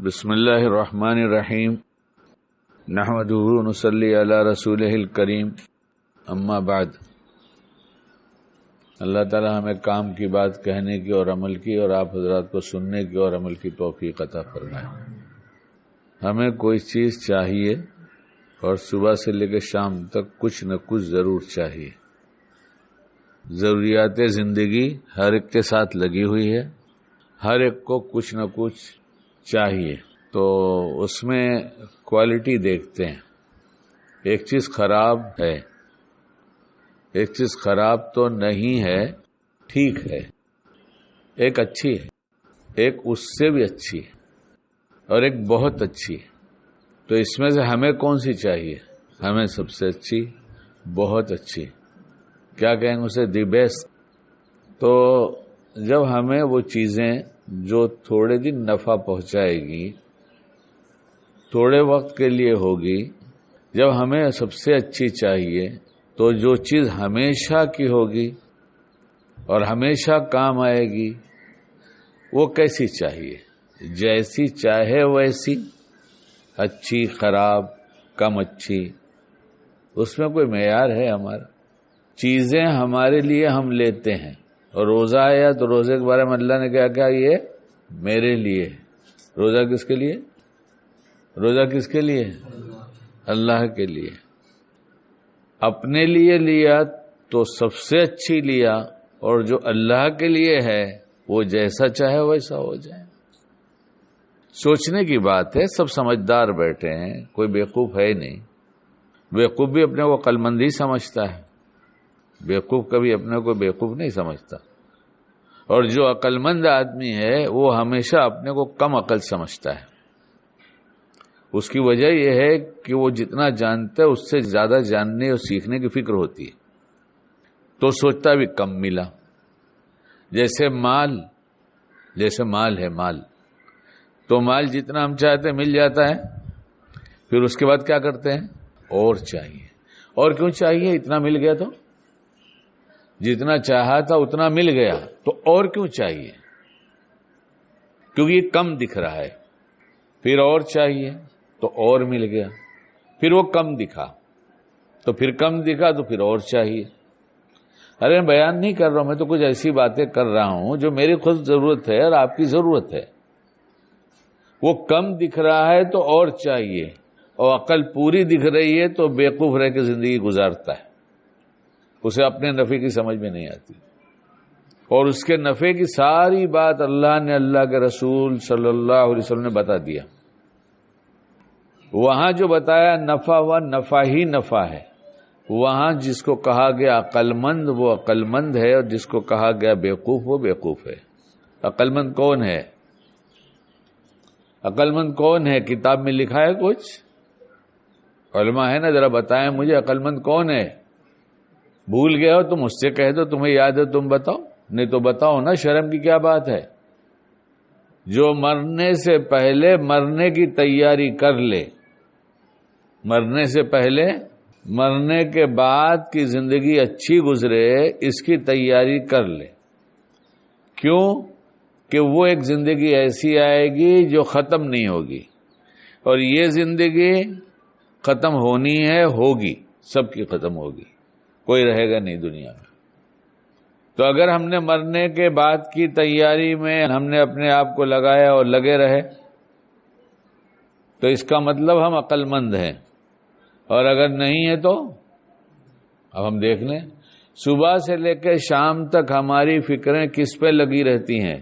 بسم اللہ الرحمن الرحیم نحمدہ ونصلی علی رسولہ الکریم اما بعد۔ اللہ تعالی ہمیں کام کی بات کہنے کی اور عمل کی، اور آپ حضرات کو سننے کی اور عمل کی توفیق عطا فرمائے۔ ہمیں کوئی چیز چاہیے اور صبح سے لے کے شام تک کچھ نہ کچھ ضرور چاہیے۔ ضروریات زندگی ہر ایک کے ساتھ لگی ہوئی ہے، ہر ایک کو کچھ نہ کچھ چاہیے، تو اس میں کوالٹی دیکھتے ہیں۔ ایک چیز خراب ہے، ایک چیز خراب تو نہیں ہے، ٹھیک ہے، ایک اچھی ہے، ایک اس سے بھی اچھی ہے، اور ایک بہت اچھی ہے۔ تو اس میں سے ہمیں کون سی چاہیے؟ ہمیں سب سے اچھی، بہت اچھی، کیا کہیں گے اسے، دی بیسٹ۔ تو جب ہمیں وہ چیزیں جو تھوڑے دن نفع پہنچائے گی، تھوڑے وقت کے لیے ہوگی، جب ہمیں سب سے اچھی چاہیے، تو جو چیز ہمیشہ کی ہوگی اور ہمیشہ کام آئے گی وہ کیسی چاہیے؟ جیسی چاہے ویسی، اچھی، خراب، کم اچھی، اس میں کوئی معیار ہے ہمارا؟ چیزیں ہمارے لیے ہم لیتے ہیں، اور روزہ آیا تو روزے کے بارے میں اللہ نے کہا یہ میرے لیے۔ روزہ کس کے لیے؟ روزہ کس کے لیے؟ اللہ کے لیے۔ اپنے لیے لیا تو سب سے اچھی لیا، اور جو اللہ کے لیے ہے وہ جیسا چاہے ویسا ہو جائے۔ سوچنے کی بات ہے، سب سمجھدار بیٹھے ہیں، کوئی بیوقوف ہے نہیں۔ بیوقوف بھی اپنے کو عقل مند ہی سمجھتا ہے، بیوقوف کبھی اپنے کو بیوقوف نہیں سمجھتا، اور جو عقل مند آدمی ہے وہ ہمیشہ اپنے کو کم عقل سمجھتا ہے۔ اس کی وجہ یہ ہے کہ وہ جتنا جانتا ہے اس سے زیادہ جاننے اور سیکھنے کی فکر ہوتی ہے، تو سوچتا بھی کم ملا۔ جیسے مال ہے، مال تو مال جتنا ہم چاہتے ہیں مل جاتا ہے، پھر اس کے بعد کیا کرتے ہیں؟ اور چاہیے۔ اور کیوں چاہیے؟ اتنا مل گیا تو، جتنا چاہا تھا اتنا مل گیا تو اور کیوں چاہیے؟ کیونکہ یہ کم دکھ رہا ہے، پھر اور چاہیے تو اور مل گیا، پھر وہ کم دکھا تو پھر کم دکھا تو پھر اور چاہیے۔ ارے میں بیان نہیں کر رہا ہوں، میں تو کچھ ایسی باتیں کر رہا ہوں جو میری خود ضرورت ہے اور آپ کی ضرورت ہے۔ وہ کم دکھ رہا ہے تو اور چاہیے، اور عقل پوری دکھ رہی ہے تو بیوقوف رہ کے زندگی گزارتا ہے، اسے اپنے نفع کی سمجھ میں نہیں آتی، اور اس کے نفع کی ساری بات اللہ نے، اللہ کے رسول صلی اللہ علیہ وسلم نے بتا دیا۔ وہاں جو بتایا نفع ہوا، نفع ہی نفع ہے۔ وہاں جس کو کہا گیا عقل مند وہ عقل مند ہے، اور جس کو کہا گیا بیوقوف وہ بیوقوف ہے۔ عقل مند کون ہے؟ عقل مند کون ہے؟ کتاب میں لکھا ہے کچھ؟ علماء ہے نا، ذرا بتائیں مجھے عقل مند کون ہے؟ بھول گئے ہو تو مجھ سے کہہ دو، تمہیں یاد ہے تم بتاؤ، نہیں تو بتاؤ نا، شرم کی کیا بات ہے؟ جو مرنے سے پہلے مرنے کی تیاری کر لے، مرنے سے پہلے مرنے کے بعد کی زندگی اچھی گزرے اس کی تیاری کر لے۔ کیوں؟ کہ وہ ایک زندگی ایسی آئے گی جو ختم نہیں ہوگی، اور یہ زندگی ختم ہونی ہے، ہوگی، سب کی ختم ہوگی، کوئی رہے گا نہیں دنیا میں۔ تو اگر ہم نے مرنے کے بعد کی تیاری میں ہم نے اپنے آپ کو لگایا اور لگے رہے تو اس کا مطلب ہم عقل مند ہیں، اور اگر نہیں ہے تو اب ہم دیکھ لیں، صبح سے لے کے شام تک ہماری فکریں کس پہ لگی رہتی ہیں؟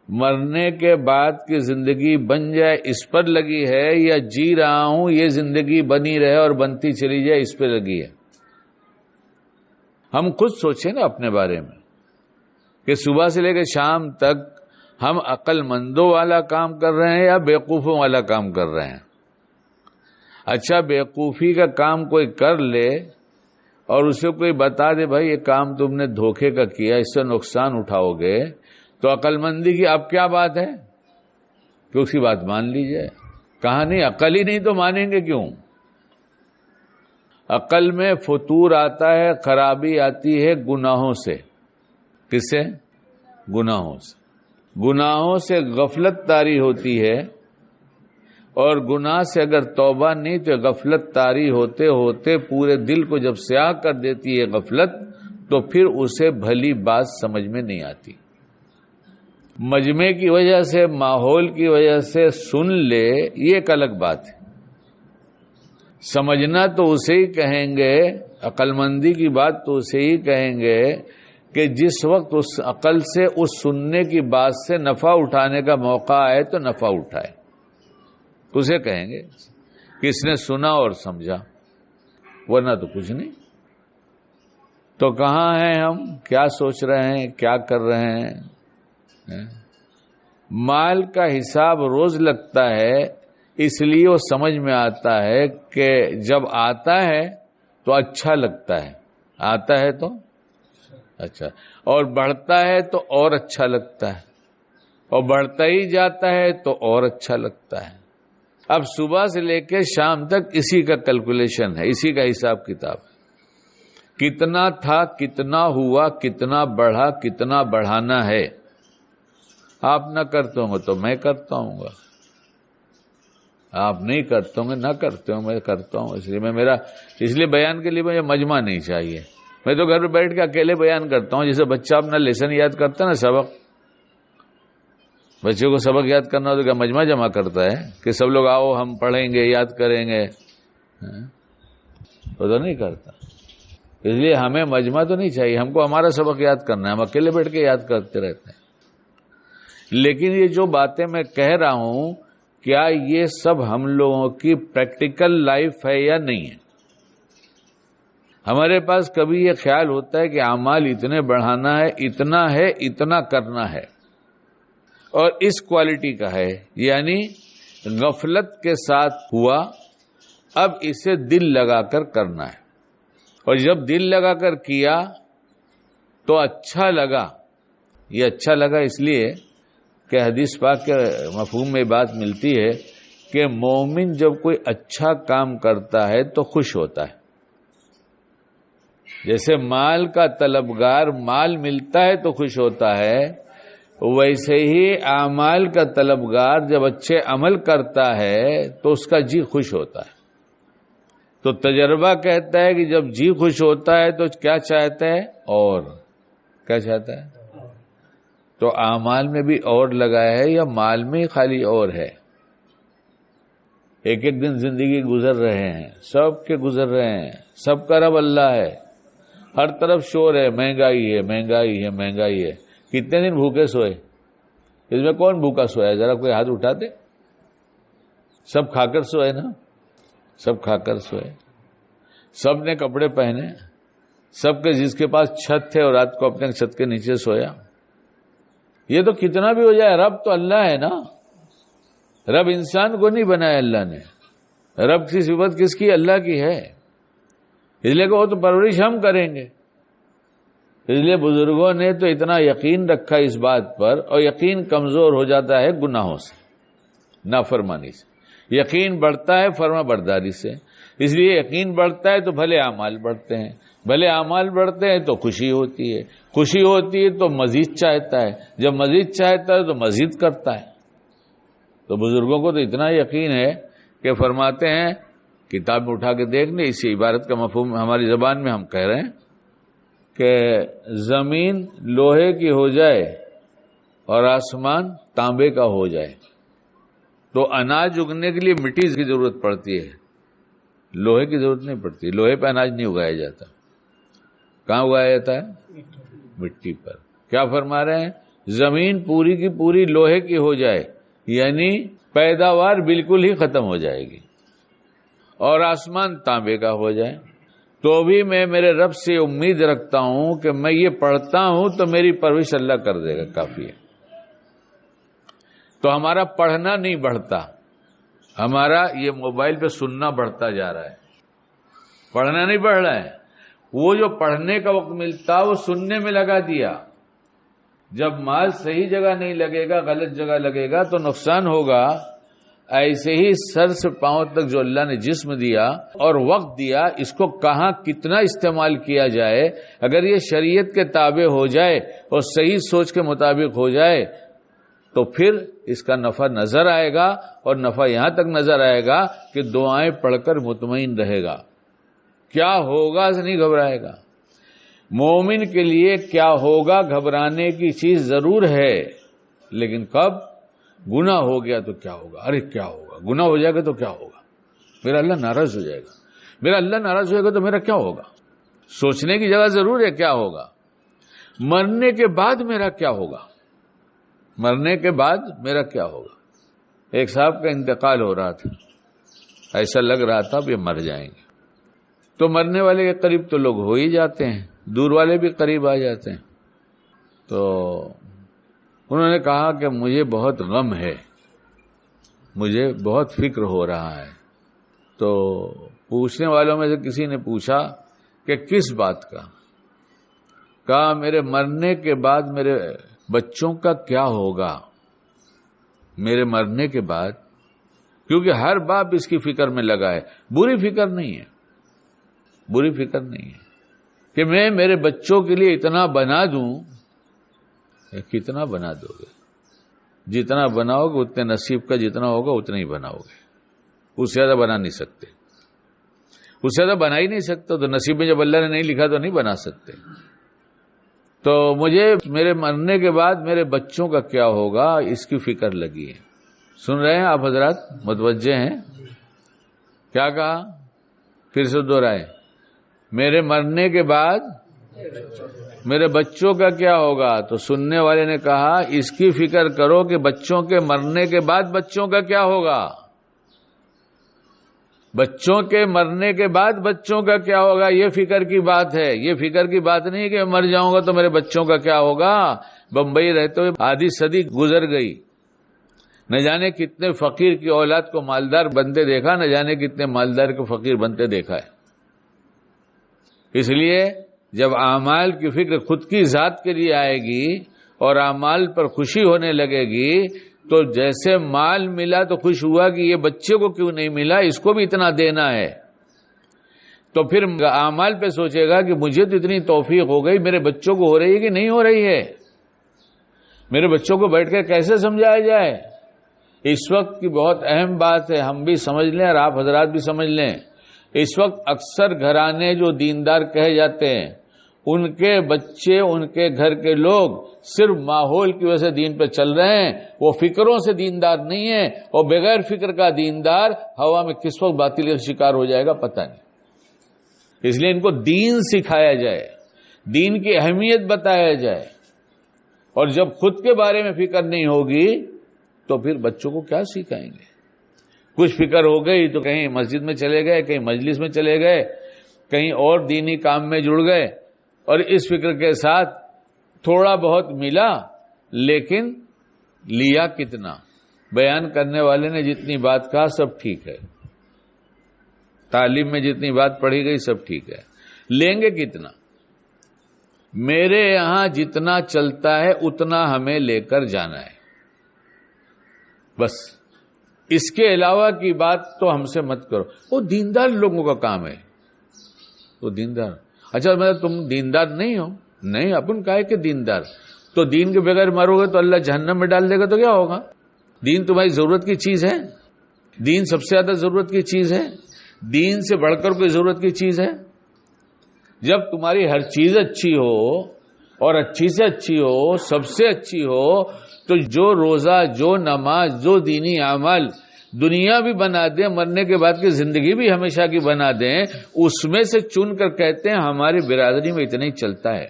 مرنے کے بعد کی زندگی بن جائے اس پر لگی ہے، یا جی رہا ہوں یہ زندگی بنی رہے اور بنتی چلی جائے اس پہ لگی ہے؟ ہم خود سوچیں نا اپنے بارے میں کہ صبح سے لے کے شام تک ہم عقل مندوں والا کام کر رہے ہیں یا بیوقوفوں والا کام کر رہے ہیں؟ اچھا، بیوقوفی کا کام کوئی کر لے اور اسے کوئی بتا دے بھائی یہ کام تم نے دھوکے کا کیا، اس سے نقصان اٹھاؤ گے، تو عقل مندی کی اب کیا بات ہے کہ اس کی بات مان لی جائے؟ کہا نہیں، عقل ہی نہیں تو مانیں گے کیوں؟ عقل میں فتور آتا ہے، خرابی آتی ہے گناہوں سے۔ کس سے؟ گناہوں سے۔ گناہوں سے غفلت طاری ہوتی ہے، اور گناہ سے اگر توبہ نہیں تو غفلت طاری ہوتے ہوتے پورے دل کو جب سیاہ کر دیتی ہے غفلت، تو پھر اسے بھلی بات سمجھ میں نہیں آتی۔ مجمع کی وجہ سے، ماحول کی وجہ سے سن لے، یہ ایک الگ بات ہے۔ سمجھنا تو اسے ہی کہیں گے، عقل مندی کی بات تو اسے ہی کہیں گے کہ جس وقت اس عقل سے اس سننے کی بات سے نفع اٹھانے کا موقع آئے تو نفع اٹھائے، تو اسے کہیں گے کہ اس نے سنا اور سمجھا، ورنہ تو کچھ نہیں۔ تو کہاں ہیں ہم؟ کیا سوچ رہے ہیں؟ کیا کر رہے ہیں؟ مال کا حساب روز لگتا ہے، اس لیے وہ سمجھ میں آتا ہے کہ جب آتا ہے تو اچھا لگتا ہے، آتا ہے تو اچھا، اور بڑھتا ہے تو اور اچھا لگتا ہے، اور بڑھتا ہی جاتا ہے تو اور اچھا لگتا ہے۔ اب صبح سے لے کے شام تک اسی کا کیلکولیشن ہے، اسی کا حساب کتاب ہے۔ کتنا تھا، کتنا ہوا، کتنا بڑھا، کتنا بڑھانا ہے۔ آپ نہ کرتے ہوں گے تو میں کرتا ہوں گا، آپ نہیں کرتے ہوں گے، نہ کرتے ہوں میں کرتا ہوں۔ اس لیے بیان کے لیے مجھے مجمع نہیں چاہیے۔ میں تو گھر پہ بیٹھ کے اکیلے بیان کرتا ہوں، جیسے بچہ اپنا لیسن یاد کرتا ہے نا، سبق، بچے کو سبق یاد کرنا ہو تو کیا مجمع جمع کرتا ہے کہ سب لوگ آؤ ہم پڑھیں گے، یاد کریں گے؟ وہ تو نہیں کرتا۔ اس لیے ہمیں مجمع تو نہیں چاہیے، ہم کو ہمارا سبق یاد کرنا ہے، ہم اکیلے بیٹھ کے یاد کرتے رہتے ہیں۔ لیکن یہ جو باتیں میں کہہ رہا ہوں، کیا یہ سب ہم لوگوں کی پریکٹیکل لائف ہے یا نہیں ہے؟ ہمارے پاس کبھی یہ خیال ہوتا ہے کہ اعمال اتنے بڑھانا ہے، اتنا کرنا ہے، اور اس کوالٹی کا ہے، یعنی غفلت کے ساتھ ہوا، اب اسے دل لگا کر کرنا ہے، اور جب دل لگا کر کیا تو اچھا لگا۔ یہ اچھا لگا اس لیے کہ حدیث پاک کے مفہوم میں بات ملتی ہے کہ مومن جب کوئی اچھا کام کرتا ہے تو خوش ہوتا ہے۔ جیسے مال کا طلبگار مال ملتا ہے تو خوش ہوتا ہے، ویسے ہی اعمال کا طلبگار جب اچھے عمل کرتا ہے تو اس کا جی خوش ہوتا ہے۔ تو تجربہ کہتا ہے کہ جب جی خوش ہوتا ہے تو کیا چاہتا ہے؟ اور کیا چاہتا ہے؟ تو اعمال میں بھی اور لگا ہے یا مال میں خالی اور ہے؟ ایک ایک دن زندگی گزر رہے ہیں، سب کے گزر رہے ہیں، سب کا رب اللہ ہے، ہر طرف شور ہے، مہنگائی ہے، مہنگائی ہے، مہنگائی ہے۔ کتنے دن بھوکے سوئے؟ اس میں کون بھوکا سویا؟ ذرا کوئی ہاتھ اٹھا دے۔ سب کھا کر سوئے نا، سب کھا کر سوئے، سب نے کپڑے پہنے، سب کے جس کے پاس چھت تھے اور رات کو اپنے چھت کے نیچے سویا۔ یہ تو کتنا بھی ہو جائے، رب تو اللہ ہے نا، رب انسان کو نہیں بنایا اللہ نے، رب کی صفت کس کی؟ اللہ کی ہے، اس لیے کہ وہ تو پرورش ہم کریں گے۔ اس لیے بزرگوں نے تو اتنا یقین رکھا اس بات پر، اور یقین کمزور ہو جاتا ہے گناہوں سے، نافرمانی سے، یقین بڑھتا ہے فرما برداری سے۔ اس لیے یقین بڑھتا ہے تو بھلے اعمال بڑھتے ہیں، بھلے اعمال بڑھتے ہیں تو خوشی ہوتی ہے، خوشی ہوتی ہے تو مزید چاہتا ہے، جب مزید چاہتا ہے تو مزید کرتا ہے۔ تو بزرگوں کو تو اتنا یقین ہے کہ فرماتے ہیں، کتاب میں اٹھا کے دیکھ لیں، اسی عبارت کا مفہوم ہماری زبان میں ہم کہہ رہے ہیں کہ زمین لوہے کی ہو جائے اور آسمان تانبے کا ہو جائے تو اناج اگنے کے لیے مٹی کی ضرورت پڑتی ہے، لوہے کی ضرورت نہیں پڑتی۔ لوہے پہ اناج نہیں اگایا جاتا، کہاں اگایا جاتا ہے؟ مٹی پر۔ کیا فرما رہے ہیں؟ زمین پوری کی پوری لوہے کی ہو جائے، یعنی پیداوار بالکل ہی ختم ہو جائے گی، اور آسمان تانبے کا ہو جائے تو بھی میں میرے رب سے امید رکھتا ہوں کہ میں یہ پڑھتا ہوں تو میری پرورش اللہ کر دے گا، کافی ہے۔ تو ہمارا پڑھنا نہیں بڑھتا، ہمارا یہ موبائل پہ سننا بڑھتا جا رہا ہے، پڑھنا نہیں بڑھ رہا ہے۔ وہ جو پڑھنے کا وقت ملتا وہ سننے میں لگا دیا۔ جب مال صحیح جگہ نہیں لگے گا، غلط جگہ لگے گا تو نقصان ہوگا۔ ایسے ہی سر سے پاؤں تک جو اللہ نے جسم دیا اور وقت دیا، اس کو کہاں کتنا استعمال کیا جائے، اگر یہ شریعت کے تابع ہو جائے اور صحیح سوچ کے مطابق ہو جائے تو پھر اس کا نفع نظر آئے گا، اور نفع یہاں تک نظر آئے گا کہ دعائیں پڑھ کر مطمئن رہے گا، کیا ہوگا سے نہیں گھبرائے گا۔ مومن کے لیے کیا ہوگا گھبرانے کی چیز ضرور ہے، لیکن کب گناہ ہو گیا تو کیا ہوگا، ارے کیا ہوگا، گناہ ہو جائے گا تو کیا ہوگا، میرا اللہ ناراض ہو جائے گا، میرا اللہ ناراض ہوئے گا تو میرا کیا ہوگا۔ سوچنے کی جگہ ضرور ہے کیا ہوگا، مرنے کے بعد میرا کیا ہوگا، مرنے کے بعد میرا کیا ہوگا۔ ایک صاحب کا انتقال ہو رہا تھا، ایسا لگ رہا تھا اب یہ مر جائیں گے، تو مرنے والے کے قریب تو لوگ ہو ہی جاتے ہیں، دور والے بھی قریب آ جاتے ہیں۔ تو انہوں نے کہا کہ مجھے بہت غم ہے، مجھے بہت فکر ہو رہا ہے۔ تو پوچھنے والوں میں سے کسی نے پوچھا کہ کس بات کا؟ کہا میرے مرنے کے بعد میرے بچوں کا کیا ہوگا، میرے مرنے کے بعد، کیونکہ ہر باپ اس کی فکر میں لگا ہے۔ بری فکر نہیں ہے، بری فکر نہیں ہے کہ میں میرے بچوں کے لیے اتنا بنا دوں۔ کتنا بنا دو گے؟ جتنا بناؤ گے اتنے نصیب کا جتنا ہوگا اتنا ہی بناؤ گے، اس سے زیادہ بنا نہیں سکتے، اس سے زیادہ بنا ہی نہیں سکتے، تو نصیب میں جب اللہ نے نہیں لکھا تو نہیں بنا سکتے۔ تو مجھے میرے مرنے کے بعد میرے بچوں کا کیا ہوگا اس کی فکر لگی ہے۔ سن رہے ہیں آپ حضرات، متوجہ ہیں؟ کیا کہا؟ پھر سے دوہرائیں، میرے مرنے کے بعد میرے بچوں کا کیا ہوگا؟ تو سننے والے نے کہا اس کی فکر کرو کہ بچوں کے مرنے کے بعد بچوں کا کیا ہوگا، بچوں کے مرنے کے بعد بچوں کا کیا ہوگا، یہ فکر کی بات ہے۔ یہ فکر کی بات نہیں ہے کہ میں مر جاؤں گا تو میرے بچوں کا کیا ہوگا۔ بمبئی رہتے ہوئے آدھی صدی گزر گئی، نہ جانے کتنے فقیر کی اولاد کو مالدار بنتے دیکھا، نہ جانے کتنے مالدار کو فقیر بنتے دیکھا ہے۔ اس لیے جب اعمال کی فکر خود کی ذات کے لیے آئے گی اور اعمال پر خوشی ہونے لگے گی، تو جیسے مال ملا تو خوش ہوا کہ یہ بچے کو کیوں نہیں ملا، اس کو بھی اتنا دینا ہے، تو پھر اعمال پہ سوچے گا کہ مجھے تو اتنی توفیق ہو گئی، میرے بچوں کو ہو رہی ہے کہ نہیں ہو رہی ہے، میرے بچوں کو بیٹھ کے کیسے سمجھایا جائے۔ اس وقت کی بہت اہم بات ہے، ہم بھی سمجھ لیں اور آپ حضرات بھی سمجھ لیں۔ اس وقت اکثر گھرانے جو دیندار کہے جاتے ہیں، ان کے بچے، ان کے گھر کے لوگ صرف ماحول کی وجہ سے دین پہ چل رہے ہیں، وہ فکروں سے دیندار نہیں ہیں، اور بغیر فکر کا دیندار ہوا میں کس وقت باطل کا شکار ہو جائے گا پتہ نہیں۔ اس لیے ان کو دین سکھایا جائے، دین کی اہمیت بتایا جائے، اور جب خود کے بارے میں فکر نہیں ہوگی تو پھر بچوں کو کیا سکھائیں گے۔ کچھ فکر ہو گئی تو کہیں مسجد میں چلے گئے، کہیں مجلس میں چلے گئے، کہیں اور دینی کام میں جڑ گئے، اور اس فکر کے ساتھ تھوڑا بہت ملا، لیکن لیا کتنا؟ بیان کرنے والے نے جتنی بات کہا سب ٹھیک ہے، تعلیم میں جتنی بات پڑھی گئی سب ٹھیک ہے، لیں گے کتنا؟ میرے یہاں جتنا چلتا ہے اتنا ہمیں لے کر جانا ہے، بس اس کے علاوہ کی بات تو ہم سے مت کرو۔ وہ دیندار لوگوں کا کام ہے، وہ دیندار۔ اچھا مطلب تم دیندار نہیں ہو؟ نہیں، اپن کہے کہ دیندار، تو دین کے بغیر مرو گے تو اللہ جہنم میں ڈال دے گا تو کیا ہوگا؟ دین تمہاری ضرورت کی چیز ہے، دین سب سے زیادہ ضرورت کی چیز ہے، دین سے بڑھ کر کوئی ضرورت کی چیز ہے؟ جب تمہاری ہر چیز اچھی ہو اور اچھی سے اچھی ہو، سب سے اچھی ہو، تو جو روزہ، جو نماز، جو دینی عمل دنیا بھی بنا دیں، مرنے کے بعد کی زندگی بھی ہمیشہ کی بنا دیں، اس میں سے چن کر کہتے ہیں ہماری برادری میں اتنا ہی چلتا ہے،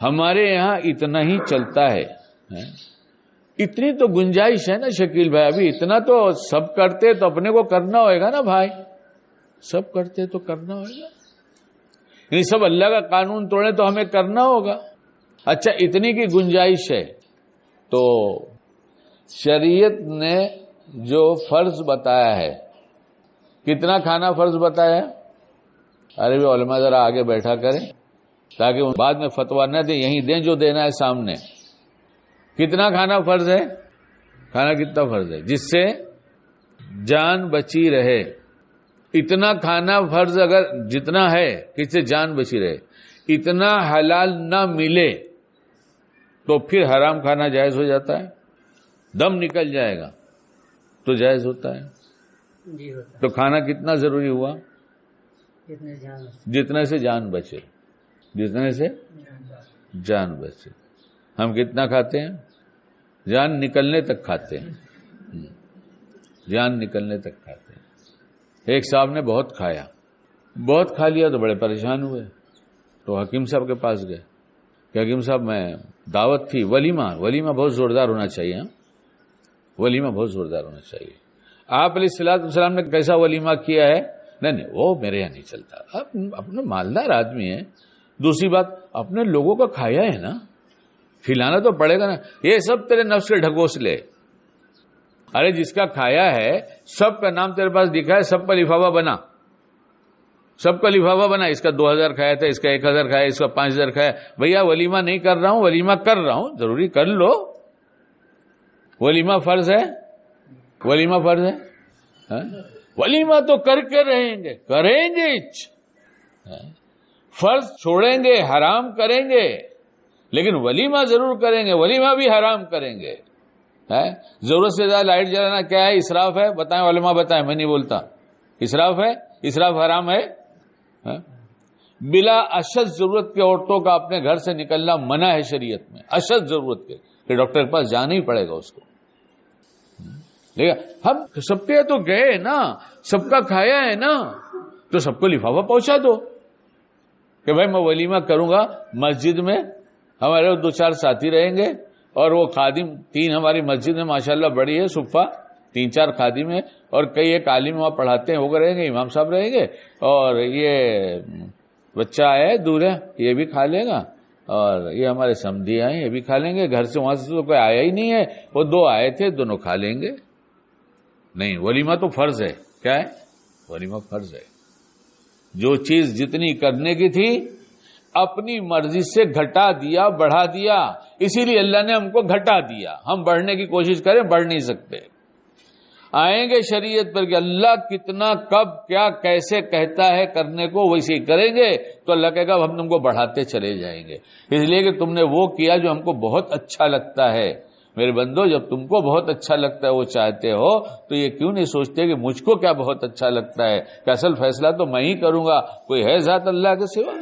ہمارے یہاں اتنا ہی چلتا ہے۔ اتنی تو گنجائش ہے نا شکیل بھائی، ابھی اتنا تو سب کرتے تو اپنے کو کرنا ہوئے گا نا بھائی، سب کرتے تو کرنا ہوئے گا، یعنی سب اللہ کا قانون توڑے تو ہمیں کرنا ہوگا۔ اچھا اتنی کی گنجائش ہے تو شریعت نے جو فرض بتایا ہے، کتنا کھانا فرض بتایا ہے؟ ارے بھی علماء ذرا آگے بیٹھا کریں تاکہ بعد میں فتویٰ نہ دیں، یہیں دیں جو دینا ہے سامنے۔ کتنا کھانا فرض ہے؟ کھانا کتنا فرض ہے جس سے جان بچی رہے؟ اتنا کھانا فرض اگر جتنا ہے کس سے جان بچی رہے، اتنا حلال نہ ملے تو پھر حرام کھانا جائز ہو جاتا ہے؟ دم نکل جائے گا تو جائز ہوتا ہے. جی ہوتا ہے. تو کھانا کتنا ضروری ہوا؟ جتنے سے جان بچے، جتنے سے جان بچے. ہم کتنا کھاتے ہیں؟ جان نکلنے تک کھاتے ہیں، جان نکلنے تک کھاتے ہیں. ایک صاحب نے بہت کھایا، بہت کھا لیا تو بڑے پریشان ہوئے، تو حکیم صاحب کے پاس گئے کہ حکیم صاحب میں دعوت تھی، ولیمہ بہت زوردار ہونا چاہیے. ہاں ولیمہ بہت زوردار ہونا چاہیے. آپ علیہ الصلوۃ والسلام نے کیسا ولیمہ کیا ہے؟ نہیں وہ میرے یہاں نہیں چلتا. آپ اپنے مالدار آدمی ہیں، دوسری بات اپنے لوگوں کا کھایا ہے نا، کھلانا تو پڑے گا نا. یہ سب تیرے نفس کے ڈھکوسلے. ارے جس کا کھایا ہے سب کا نام تیرے پاس دکھا ہے، سب کا لفافہ بنا، سب کا لفافہ بنا. اس کا 2000 کھایا تھا، اس کا 1000 کھایا، اس کا 5000 کھایا. بھیا ولیمہ نہیں کر رہا ہوں، ولیمہ کر رہا ہوں، ضروری کر لو. ولیمہ فرض ہے، ولیمہ فرض ہے. ولیمہ تو کر کے رہیں گے، کریں گے. فرض چھوڑیں گے، حرام کریں گے، لیکن ولیمہ ضرور کریں گے. ولیمہ بھی حرام کریں گے. ضرورت سے زیادہ لائٹ جلانا کیا ہے؟ اسراف ہے. بتائیں علماء بتائیں، میں نہیں بولتا. اسراف ہے، اسراف حرام ہے. بلا اشد ضرورت کے عورتوں کا اپنے گھر سے نکلنا منع ہے شریعت میں، اشد ضرورت کے، کہ ڈاکٹر کے پاس جانا ہی پڑے گا اس کو. ہم سب کے تو گئے نا، سب کا کھایا ہے نا، تو سب کو لفافہ پہنچا دو کہ بھائی میں ولیمہ کروں گا. مسجد میں ہمارے 2-4 ساتھی رہیں گے، اور وہ خادم 3 ہماری مسجد میں ماشاءاللہ بڑی ہے صفہ، 3-4 خادم ہیں، اور کئی ایک عالم وہاں پڑھاتے ہیں، وہ رہیں گے، امام صاحب رہیں گے، اور یہ بچہ آیا ہے دور ہے یہ بھی کھا لے گا، اور یہ ہمارے سمدھی آئے یہ بھی کھا لیں گے. گھر سے وہاں سے تو کوئی آیا ہی نہیں ہے، وہ 2 آئے تھے، دونوں کھا لیں گے. نہیں، ولیمہ تو فرض ہے. کیا ہے؟ ولیمہ فرض ہے. جو چیز جتنی کرنے کی تھی اپنی مرضی سے گھٹا دیا، بڑھا دیا. اسی لیے اللہ نے ہم کو گھٹا دیا. ہم بڑھنے کی کوشش کریں، بڑھ نہیں سکتے. آئیں گے شریعت پر کہ اللہ کتنا، کب، کیا، کیسے کہتا ہے کرنے کو، ویسے ہی کریں گے تو اللہ کہے گا ہم تم کو بڑھاتے چلے جائیں گے. اس لیے کہ تم نے وہ کیا جو ہم کو بہت اچھا لگتا ہے. میرے بندو، جب تم کو بہت اچھا لگتا ہے، وہ چاہتے ہو، تو یہ کیوں نہیں سوچتے کہ مجھ کو کیا بہت اچھا لگتا ہے، کہ اصل فیصلہ تو میں ہی کروں گا، کوئی ہے ذات اللہ کے سوا.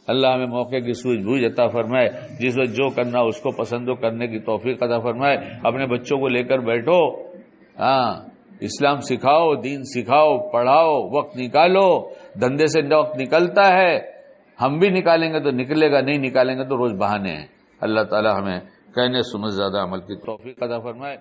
اللہ ہمیں موقع کی سوجھ بوجھ عطا فرمائے. جس وقت جو کرنا اس کو پسند کرنے کی توفیق عطا فرمائے. اپنے بچوں کو لے کر بیٹھو، اسلام سکھاؤ، دین سکھاؤ، پڑھاؤ، وقت نکالو. دھندے سے وقت نکلتا ہے، ہم بھی نکالیں گے تو نکلے گا، نہیں نکالیں گے تو روز بہانے ہیں. اللہ تعالی ہمیں کہنے سننے زیادہ عمل کی توفیق عطا فرمائے.